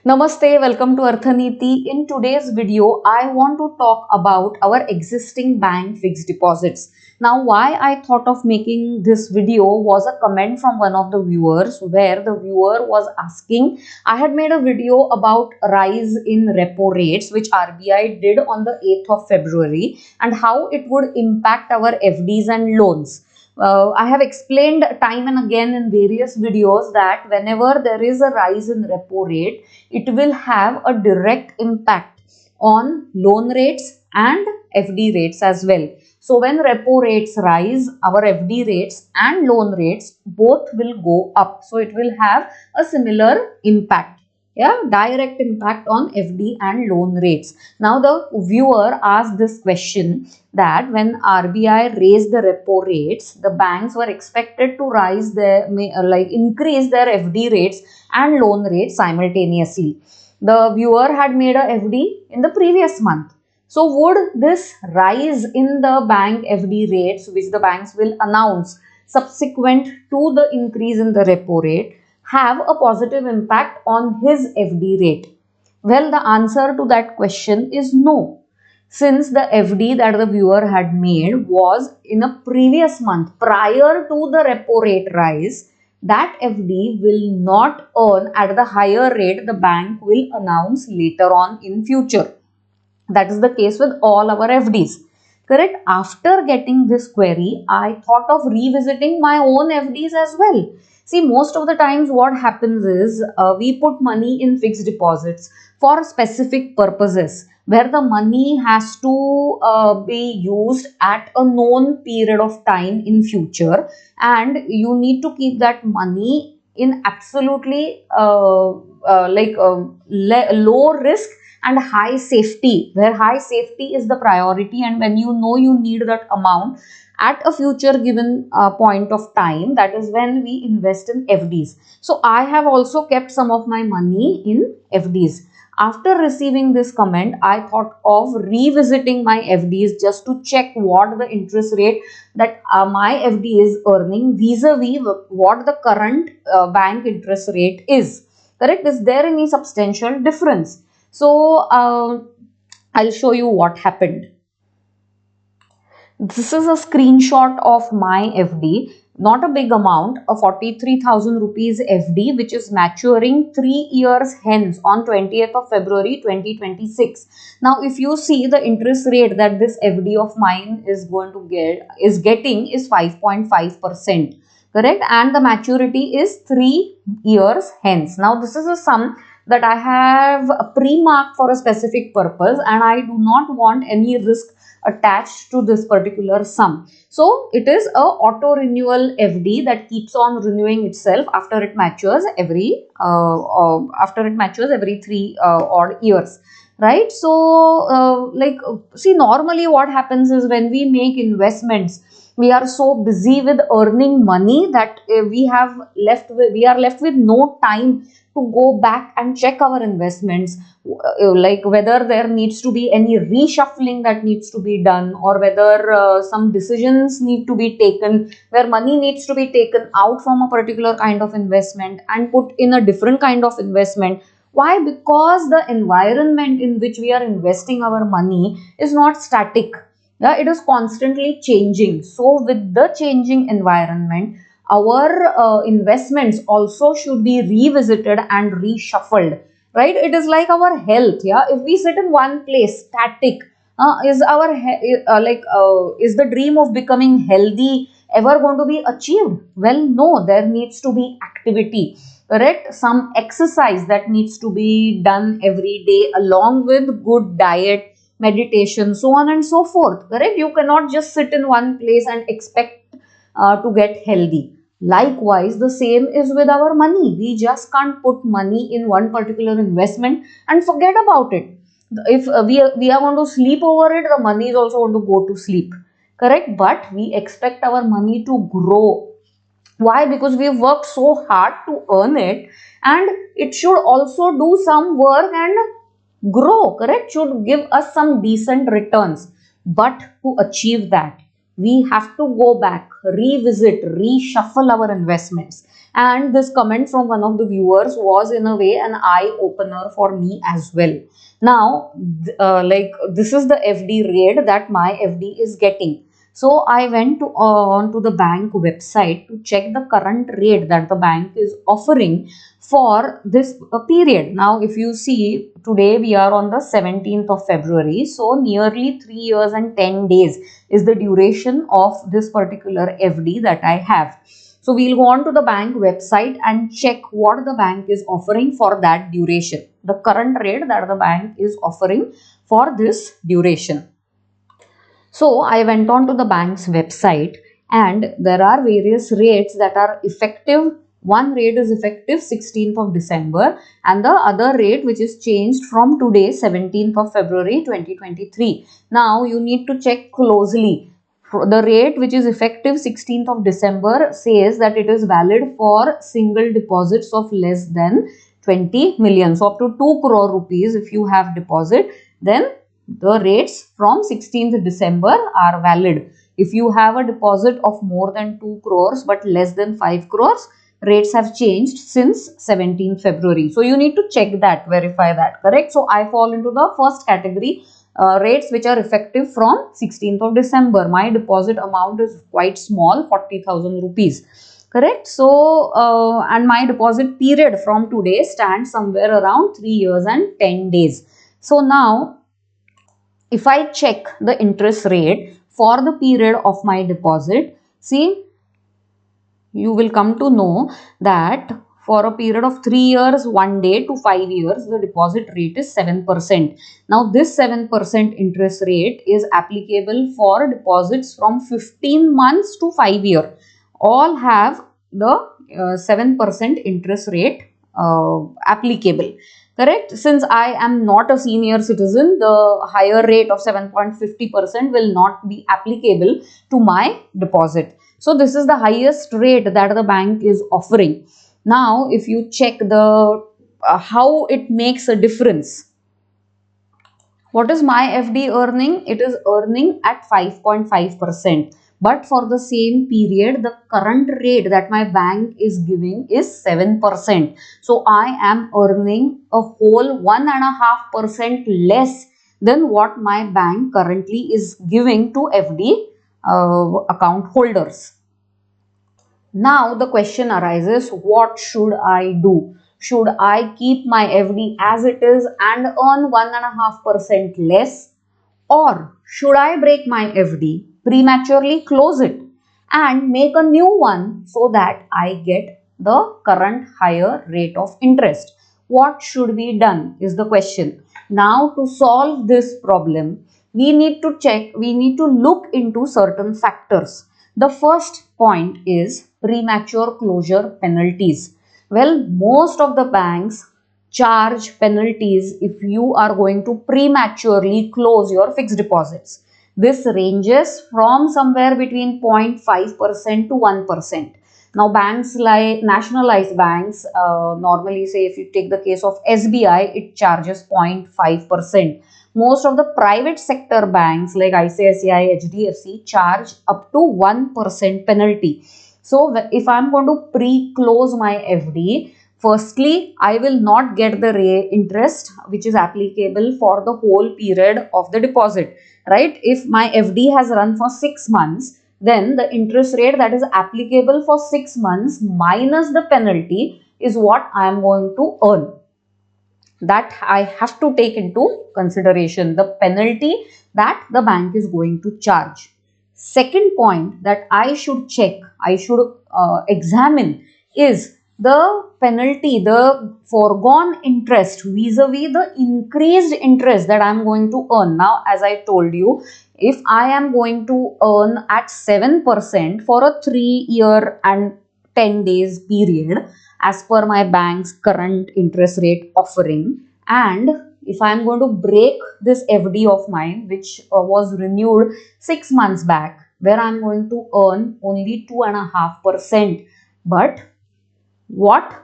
Namaste, welcome to Arthaniti. In today's video, I want to talk about our existing bank fixed deposits. Now, why I thought of making this video was a comment from one of the viewers where the viewer was asking, I had made a video about rise in repo rates which RBI did on the 8th of February and how it would impact our FDs and loans. I have explained time and again in various videos that whenever there is a rise in repo rate, it will have a direct impact on loan rates and FD rates as well. So when repo rates rise, our FD rates and loan rates both will go up. So it will have a similar impact. Yeah, direct impact on FD and loan rates. Now the viewer asked this question that when RBI raised the repo rates, the banks were expected to rise their increase their FD rates and loan rates simultaneously. The viewer had made a FD in the previous month. So would this rise in the bank FD rates, which the banks will announce subsequent to the increase in the repo rate, have a positive impact on his FD rate? Well, the answer to that question is no. Since the FD that the viewer had made was in a previous month prior to the repo rate rise, that FD will not earn at the higher rate the bank will announce later on in future. That is the case with all our FDs. Correct? After getting this query, I thought of revisiting my own FDs as well. See, most of the times what happens is we put money in fixed deposits for specific purposes where the money has to be used at a known period of time in future, and you need to keep that money in absolutely low risk and high safety, where high safety is the priority, and when you know you need that amount at a future given point of time, that is when we invest in FDs. So I have also kept some of my money in FDs. After receiving this comment, I thought of revisiting my FDs just to check what the interest rate that my FD is earning vis-a-vis what the current bank interest rate is. Correct? Is there any substantial difference? So I'll show you what happened. This is a screenshot of my FD, not a big amount, a 43,000 rupees FD which is maturing 3 years hence on 20th of February 2026. Now if you see the interest rate that this FD of mine is going to getting is 5.5%. Correct? And the maturity is 3 years hence. Now this is a sum that I have pre-marked for a specific purpose, and I do not want any risk attached to this particular sum. So it is a auto renewal FD that keeps on renewing itself after it matures every 3 odd years. Right? So see, normally what happens is when we make investments, we are so busy with earning money that we are left with no time to go back and check our investments, like whether there needs to be any reshuffling that needs to be done, or whether some decisions need to be taken where money needs to be taken out from a particular kind of investment and put in a different kind of investment. Why? Because the environment in which we are investing our money is not static. Yeah, it is constantly changing. So with the changing environment, our investments also should be revisited and reshuffled. Right? It is like our health. Yeah, if we sit in one place static, is the dream of becoming healthy ever going to be achieved? Well, no, there needs to be activity. Correct? Some exercise that needs to be done every day along with good diet, meditation, so on and so forth. Correct? You cannot just sit in one place and expect to get healthy. Likewise, the same is with our money. We just can't put money in one particular investment and forget about it. If we are going to sleep over it, the money is also going to go to sleep. Correct? But we expect our money to grow. Why? Because we have worked so hard to earn it, and it should also do some work and grow. Correct? Should give us some decent returns. But to achieve that, we have to go back, revisit, reshuffle our investments. And this comment from one of the viewers was in a way an eye opener for me as well. Now, like this is the FD rate that my FD is getting. So I went to onto the bank website to check the current rate that the bank is offering for this period. Now, if you see, today we are on the 17th of February. So nearly 3 years and 10 days is the duration of this particular FD that I have. So we'll go on to the bank website and check what the bank is offering for that duration, the current rate that the bank is offering for this duration. So I went on to the bank's website and there are various rates that are effective. One rate is effective 16th of December and the other rate which is changed from today 17th of February 2023. Now you need to check closely. The rate which is effective 16th of December says that it is valid for single deposits of less than 20 million. So up to 2 crore rupees if you have deposit, then the rates from 16th December are valid. If you have a deposit of more than 2 crores but less than 5 crores, rates have changed since 17th February. So you need to check that, verify that, correct? So I fall into the first category, rates which are effective from 16th of December. My deposit amount is quite small, 40,000 rupees. Correct. So, and my deposit period from today stands somewhere around 3 years and 10 days. So now, if I check the interest rate for the period of my deposit, see, you will come to know that for a period of 3 years, 1 day to 5 years, the deposit rate is 7%. Now, this 7% interest rate is applicable for deposits from 15 months to 5 years. All have the 7% interest rate applicable. Correct? Since I am not a senior citizen, the higher rate of 7.50% will not be applicable to my deposit. So this is the highest rate that the bank is offering. Now, if you check the how it makes a difference. What is my FD earning? It is earning at 5.5%. But for the same period, the current rate that my bank is giving is 7%. So I am earning a whole 1.5% less than what my bank currently is giving to FD account holders. Now the question arises, what should I do? Should I keep my FD as it is and earn 1.5% less? Or should I break my FD, prematurely close it and make a new one so that I get the current higher rate of interest? What should be done is the question. Now to solve this problem, we need to check, we need to look into certain factors. The first point is premature closure penalties. Well, most of the banks charge penalties if you are going to prematurely close your fixed deposits. This ranges from somewhere between 0.5% to 1%. Now, banks like nationalized banks, normally say if you take the case of SBI, it charges 0.5%. Most of the private sector banks like ICICI, HDFC charge up to 1% penalty. So, if I am going to pre-close my FD, firstly, I will not get the interest which is applicable for the whole period of the deposit, right? If my FD has run for 6 months, then the interest rate that is applicable for 6 months minus the penalty is what I am going to earn. That I have to take into consideration, the penalty that the bank is going to charge. Second point that I should check, I should examine is the penalty, the foregone interest vis-a-vis the increased interest that I am going to earn. Now, as I told you, if I am going to earn at 7% for a 3-year and 10 days period as per my bank's current interest rate offering, and if I am going to break this FD of mine which was renewed 6 months back, where I am going to earn only 2.5%, but what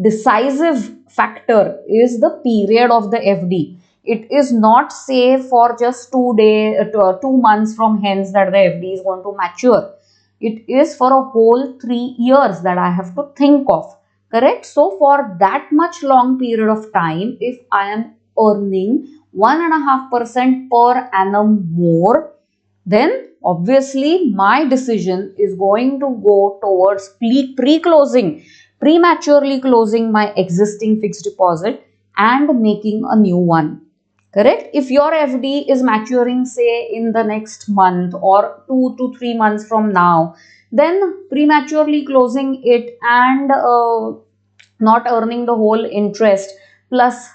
decisive factor is the period of the FD. It is not say for just 2 months from hence that the FD is going to mature. It is for a whole 3 years that I have to think of. Correct? So for that much long period of time, if I am earning 1.5% per annum more, then obviously my decision is going to go towards prematurely closing my existing fixed deposit and making a new one. Correct? If your FD is maturing, say, in the next month or 2 to 3 months from now, then prematurely closing it and not earning the whole interest plus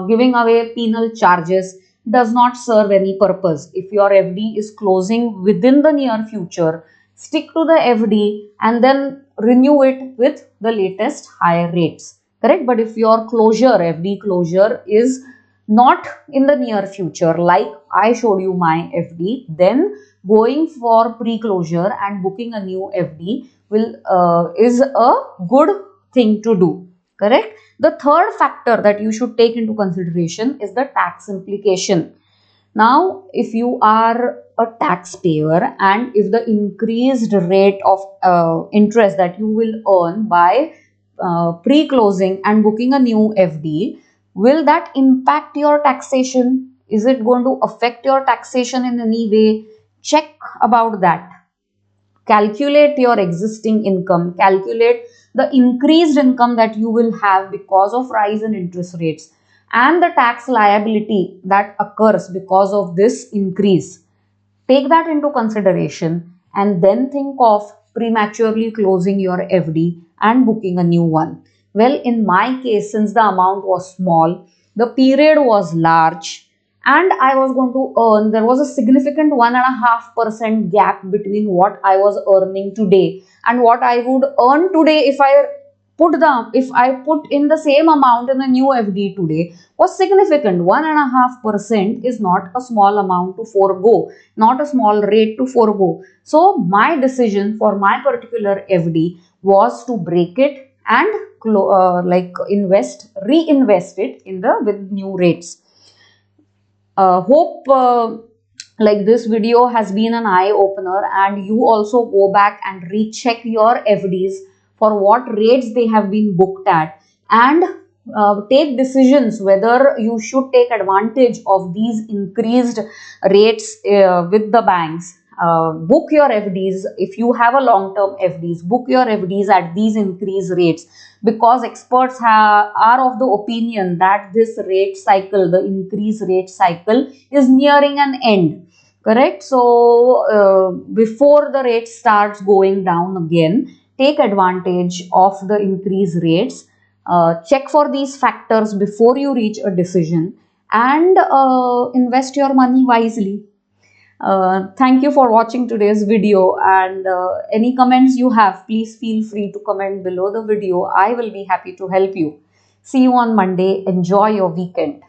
giving away penal charges does not serve any purpose. If your FD is closing within the near future, stick to the FD and then renew it with the latest higher rates. Correct? But if your FD closure is not in the near future, like I showed you my FD, then going for pre-closure and booking a new FD is a good thing to do. Correct? The third factor that you should take into consideration is the tax implication. Now, if you are a taxpayer and if the increased rate of interest that you will earn by pre-closing and booking a new FD, will that impact your taxation? Is it going to affect your taxation in any way? Check about that. Calculate your existing income, calculate the increased income that you will have because of rise in interest rates and the tax liability that occurs because of this increase. Take that into consideration and then think of prematurely closing your FD and booking a new one. Well, in my case, since the amount was small, the period was large, and I was going to earn, there was a significant 1.5% gap between what I was earning today and what I would earn today if I put in the same amount in a new FD today was significant. 1.5% is not a small amount to forego, not a small rate to forego. So my decision for my particular FD was to break it and reinvest it in with new rates. Hope like this video has been an eye opener, and you also go back and recheck your FDs for what rates they have been booked at, and take decisions whether you should take advantage of these increased rates with the banks. Book your FDs. If you have a long-term FDs, book your FDs at these increased rates, because experts are of the opinion that this rate cycle, the increase rate cycle, is nearing an end. Correct? So before the rate starts going down again, take advantage of the increased rates. Check for these factors before you reach a decision, and invest your money wisely. Thank you for watching today's video, and any comments you have, please feel free to comment below the video. I will be happy to help you. See you on Monday. Enjoy your weekend.